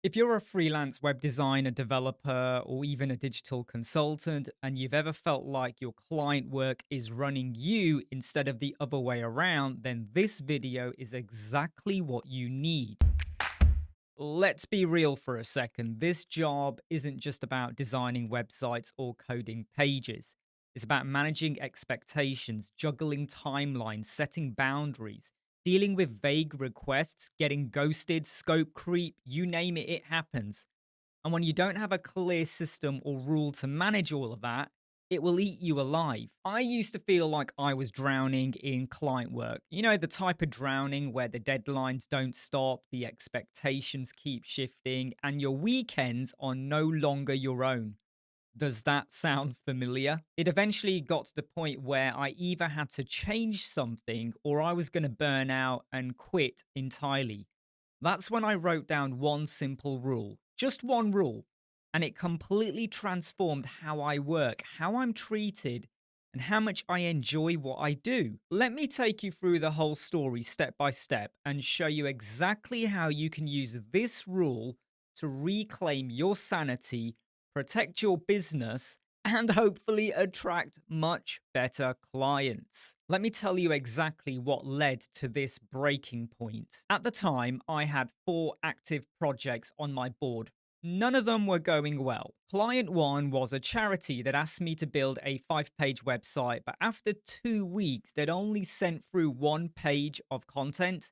If you're a freelance web designer, developer, or even a digital consultant, and you've ever felt like your client work is running you instead of the other way around, then this video is exactly what you need. Let's be real for a second. This job isn't just about designing websites or coding pages. It's about managing expectations, juggling timelines, setting boundaries, dealing with vague requests, getting ghosted, scope creep, you name it, it happens. And when you don't have a clear system or rule to manage all of that, it will eat you alive. I used to feel like I was drowning in client work. You know, the type of drowning where the deadlines don't stop, the expectations keep shifting, and your weekends are no longer your own. Does that sound familiar? It eventually got to the point where I either had to change something or I was going to burn out and quit entirely. That's when I wrote down one simple rule, just one rule, and it completely transformed how I work, how I'm treated, and how much I enjoy what I do. Let me take you through the whole story step by step and show you exactly how you can use this rule to reclaim your sanity, protect your business, and hopefully attract much better clients. Let me tell you exactly what led to this breaking point. At the time, I had 4 active projects on my board. None of them were going well. Client one was a charity that asked me to build a 5-page website, but after 2 weeks, they'd only sent through 1 page of content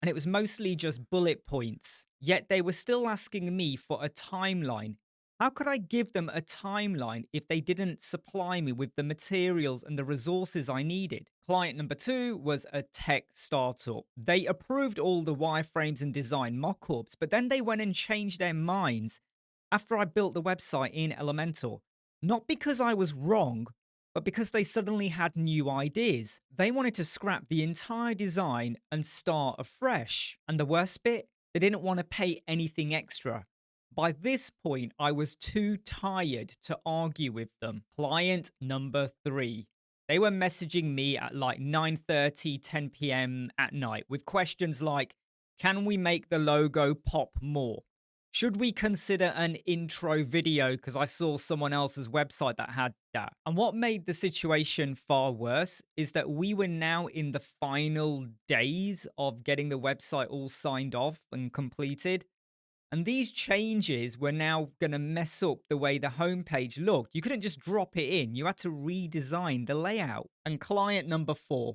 and it was mostly just bullet points. Yet they were still asking me for a timeline. How could I give them a timeline if they didn't supply me with the materials and the resources I needed? Client number 2 was a tech startup. They approved all the wireframes and design mockups, but then they went and changed their minds after I built the website in Elementor. Not because I was wrong, but because they suddenly had new ideas. They wanted to scrap the entire design and start afresh. And the worst bit, they didn't want to pay anything extra. By this point, I was too tired to argue with them. Client number 3. They were messaging me at like 9:30, 10 p.m. at night with questions like, can we make the logo pop more? Should we consider an intro video? Because I saw someone else's website that had that. And what made the situation far worse is that we were now in the final days of getting the website all signed off and completed. And these changes were now going to mess up the way the homepage looked. You couldn't just drop it in, you had to redesign the layout. And client number 4,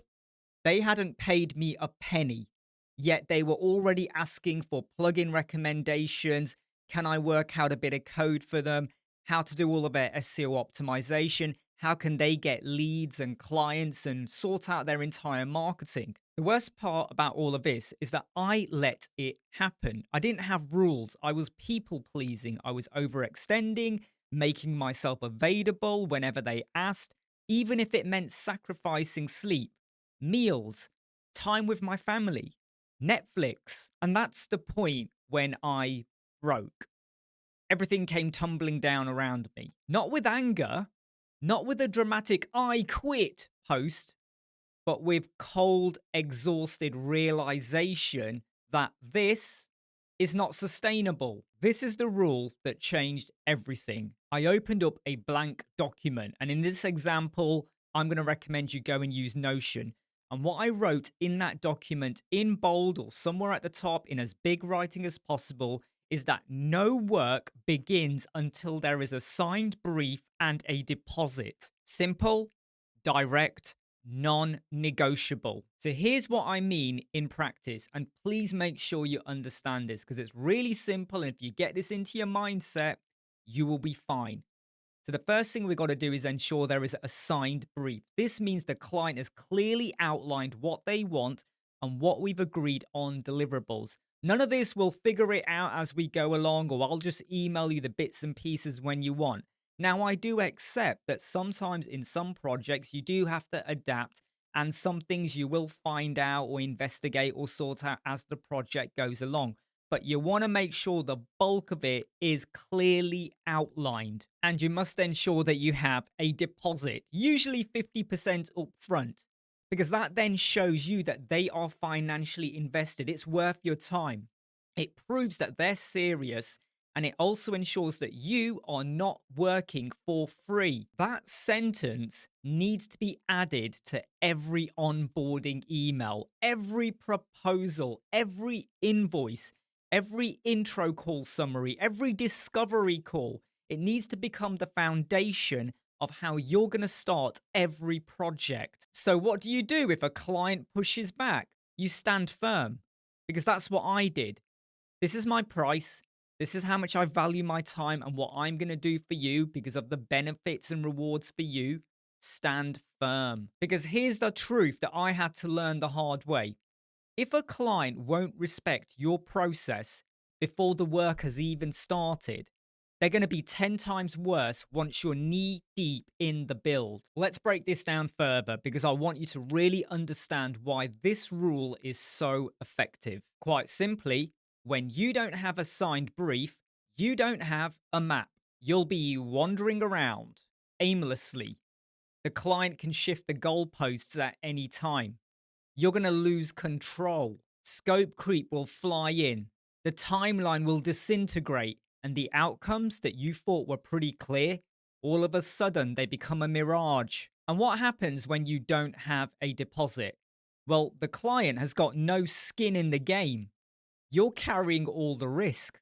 they hadn't paid me a penny, yet they were already asking for plugin recommendations. Can I work out a bit of code for them? How to do all of their SEO optimization? How can they get leads and clients and sort out their entire marketing? The worst part about all of this is that I let it happen. I didn't have rules. I was people pleasing. I was overextending, making myself available whenever they asked, even if it meant sacrificing sleep, meals, time with my family, Netflix. And that's the point when I broke. Everything came tumbling down around me. Not with anger, not with a dramatic I quit post, but with cold, exhausted realization that this is not sustainable. This is the rule that changed everything. I opened up a blank document, and in this example, I'm going to recommend you go and use Notion. And what I wrote in that document in bold or somewhere at the top in as big writing as possible is that no work begins until there is a signed brief and a deposit. Simple, direct, non negotiable. So here's what I mean in practice, and please make sure you understand this because it's really simple. And if you get this into your mindset, you will be fine. So the first thing we got to do is ensure there is a signed brief. This means the client has clearly outlined what they want and what we've agreed on deliverables. None of this will figure it out as we go along, or I'll just email you the bits and pieces when you want. Now, I do accept that sometimes in some projects you do have to adapt, and some things you will find out or investigate or sort out as the project goes along. But you want to make sure the bulk of it is clearly outlined. And you must ensure that you have a deposit, usually 50% upfront, because that then shows you that they are financially invested. It's worth your time. It proves that they're serious, and it also ensures that you are not working for free. That sentence needs to be added to every onboarding email, every proposal, every invoice, every intro call summary, every discovery call. It needs to become the foundation of how you're going to start every project. So, what do you do if a client pushes back? You stand firm, because that's what I did. This is my price. This is how much I value my time and what I'm going to do for you because of the benefits and rewards for you. Stand firm. Because here's the truth that I had to learn the hard way. If a client won't respect your process before the work has even started, they're going to be 10 times worse once you're knee deep in the build. Let's break this down further because I want you to really understand why this rule is so effective. Quite simply, when you don't have a signed brief, you don't have a map. You'll be wandering around aimlessly. The client can shift the goalposts at any time. You're going to lose control. Scope creep will fly in. The timeline will disintegrate. And the outcomes that you thought were pretty clear, all of a sudden they become a mirage. And what happens when you don't have a deposit? Well, the client has got no skin in the game. You're carrying all the risk.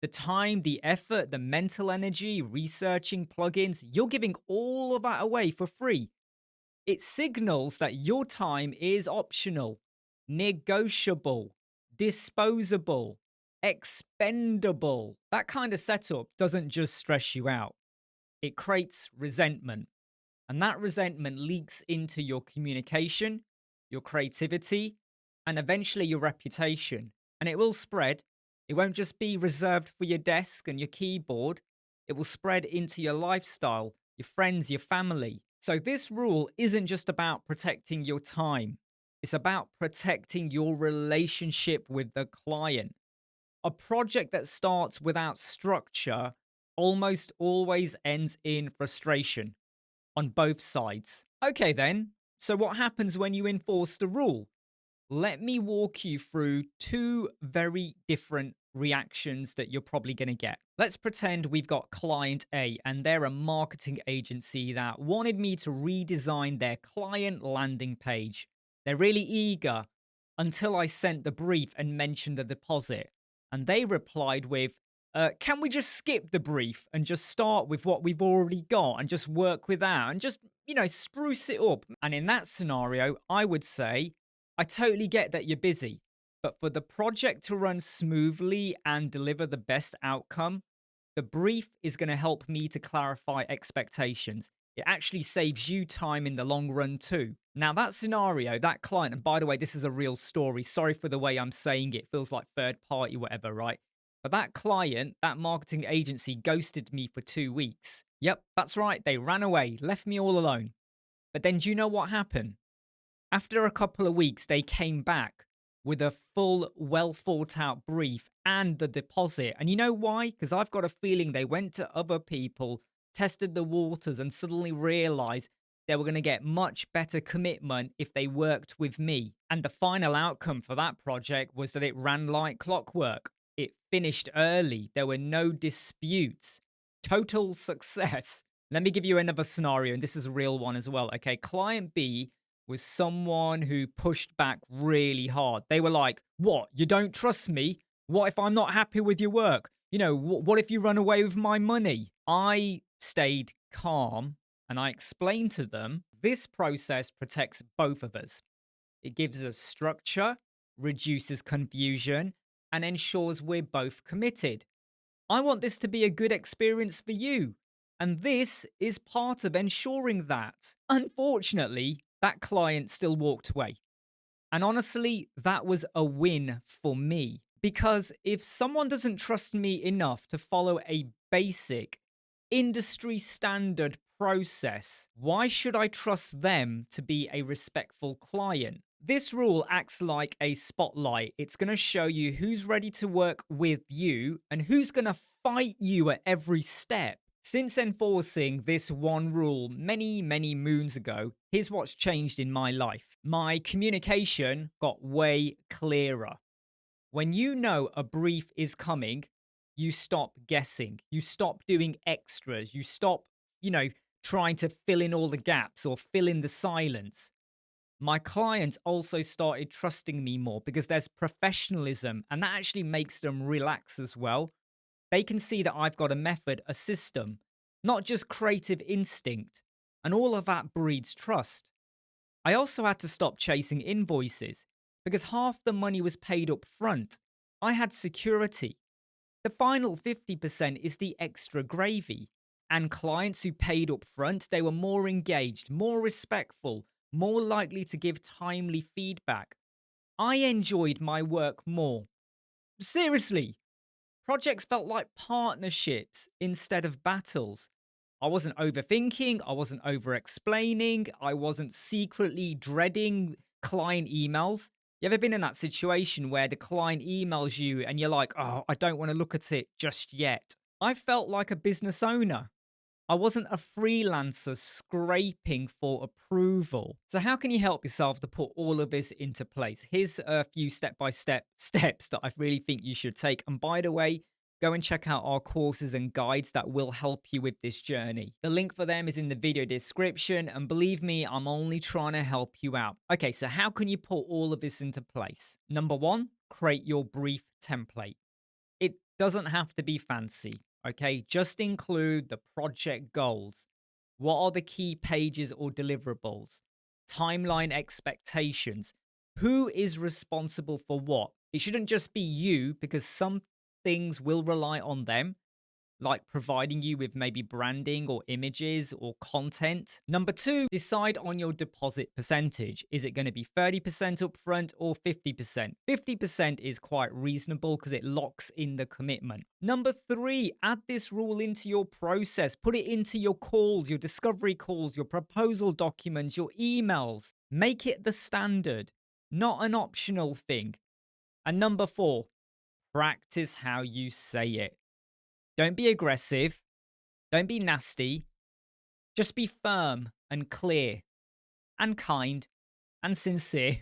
The time, the effort, the mental energy, researching plugins, you're giving all of that away for free. It signals that your time is optional, negotiable, disposable, expendable. That kind of setup doesn't just stress you out, it creates resentment. And that resentment leaks into your communication, your creativity, and eventually your reputation. And it will spread. It won't just be reserved for your desk and your keyboard, it will spread into your lifestyle, your friends, your family. So, this rule isn't just about protecting your time, it's about protecting your relationship with the client. A project that starts without structure almost always ends in frustration on both sides. Okay, then. So, what happens when you enforce the rule? Let me walk you through two very different reactions that you're probably going to get. Let's pretend we've got client A and they're a marketing agency that wanted me to redesign their client landing page. They're really eager until I sent the brief and mentioned the deposit. And they replied with, can we just skip the brief and just start with what we've already got and just work with that and just, spruce it up? And in that scenario, I would say, I totally get that you're busy, but for the project to run smoothly and deliver the best outcome, the brief is going to help me to clarify expectations. It actually saves you time in the long run too. Now, that scenario, that client, and by the way, this is a real story. Sorry for the way I'm saying it. Feels like third party, whatever, right? But that client, that marketing agency ghosted me for 2 weeks. Yep, that's right. They ran away, left me all alone. But then do you know what happened? After a couple of weeks, they came back with a full, well thought out brief and the deposit. And you know why? Because I've got a feeling they went to other people, tested the waters, and suddenly realized they were going to get much better commitment if they worked with me. And the final outcome for that project was that it ran like clockwork. It finished early. There were no disputes. Total success. Let me give you another scenario, and this is a real one as well. Okay, client B was someone who pushed back really hard. They were like, what? You don't trust me? What if I'm not happy with your work? What if you run away with my money? I stayed calm and I explained to them this process protects both of us. It gives us structure, reduces confusion, and ensures we're both committed. I want this to be a good experience for you. And this is part of ensuring that. Unfortunately, that client still walked away. And honestly, that was a win for me. Because if someone doesn't trust me enough to follow a basic industry standard process, why should I trust them to be a respectful client? This rule acts like a spotlight. It's going to show you who's ready to work with you and who's going to fight you at every step. Since enforcing this one rule many, many moons ago, here's what's changed in my life. My communication got way clearer. When you know a brief is coming, you stop guessing. You stop doing extras. You stop, you know, trying to fill in all the gaps or fill in the silence. My clients also started trusting me more because there's professionalism and that actually makes them relax as well. They can see that I've got a method, a system, not just creative instinct. And all of that breeds trust. I also had to stop chasing invoices because half the money was paid up front. I had security. The final 50% is the extra gravy. And clients who paid up front, they were more engaged, more respectful, more likely to give timely feedback. I enjoyed my work more. Seriously, projects felt like partnerships instead of battles. I wasn't overthinking, I wasn't over explaining, I wasn't secretly dreading client emails. You ever been in that situation where the client emails you and you're like, oh, I don't want to look at it just yet? I felt like a business owner. I wasn't a freelancer scraping for approval. So, how can you help yourself to put all of this into place? Here's a few step by step steps that I really think you should take. And by the way, go and check out our courses and guides that will help you with this journey. The link for them is in the video description. And believe me, I'm only trying to help you out. Okay, so how can you put all of this into place? Number one, create your brief template. It doesn't have to be fancy, okay? Just include the project goals. What are the key pages or deliverables? Timeline expectations. Who is responsible for what? It shouldn't just be you because some things will rely on them, like providing you with maybe branding or images or content. Number two, decide on your deposit percentage. Is it going to be 30% upfront or 50%? 50% is quite reasonable because it locks in the commitment. Number three, add this rule into your process. Put it into your calls, your discovery calls, your proposal documents, your emails. Make it the standard, not an optional thing. And number four, practice how you say it. Don't be aggressive. Don't be nasty. Just be firm and clear and kind and sincere,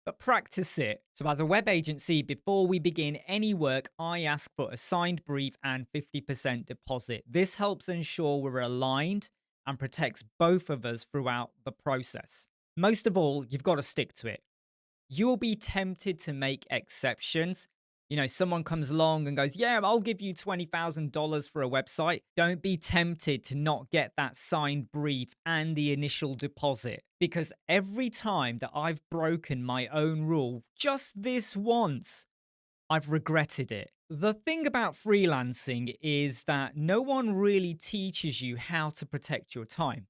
but practice it. So, as a web agency, before we begin any work, I ask for a signed brief and 50% deposit. This helps ensure we're aligned and protects both of us throughout the process. Most of all, you've got to stick to it. You'll be tempted to make exceptions. You know, someone comes along and goes, yeah, I'll give you $20,000 for a website. Don't be tempted to not get that signed brief and the initial deposit. Because every time that I've broken my own rule, just this once, I've regretted it. The thing about freelancing is that no one really teaches you how to protect your time.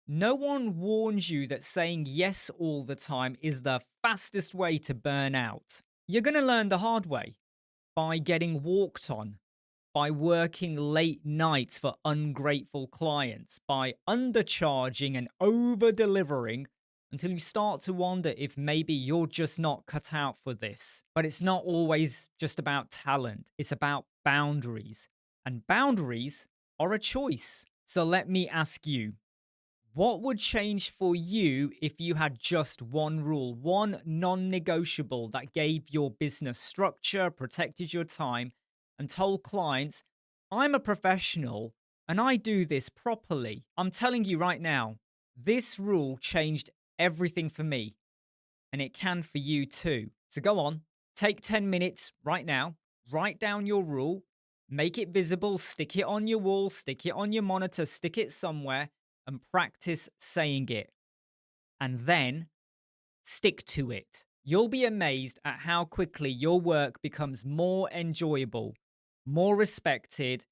No one warns you that saying yes all the time is the fastest way to burn out. You're going to learn the hard way by getting walked on, by working late nights for ungrateful clients, by undercharging and over delivering until you start to wonder if maybe you're just not cut out for this. But it's not always just about talent, it's about boundaries. And boundaries are a choice. So let me ask you, what would change for you if you had just one rule, one non negotiable that gave your business structure, protected your time, and told clients, I'm a professional and I do this properly? I'm telling you right now, this rule changed everything for me, and it can for you too. So go on, take 10 minutes right now, write down your rule, make it visible, stick it on your wall, stick it on your monitor, stick it somewhere and practice saying it. And then stick to it. You'll be amazed at how quickly your work becomes more enjoyable, more respected,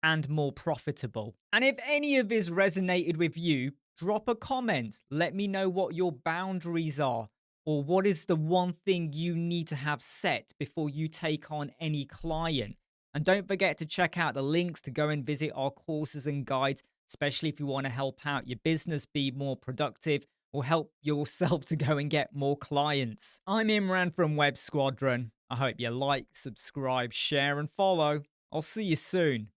and more profitable. And if any of this resonated with you, drop a comment. Let me know what your boundaries are, or what is the one thing you need to have set before you take on any client. And don't forget to check out the links to go and visit our courses and guides, especially if you want to help out your business be more productive or help yourself to go and get more clients. I'm Imran from Web Squadron. I hope you like, subscribe, share, and follow. I'll see you soon.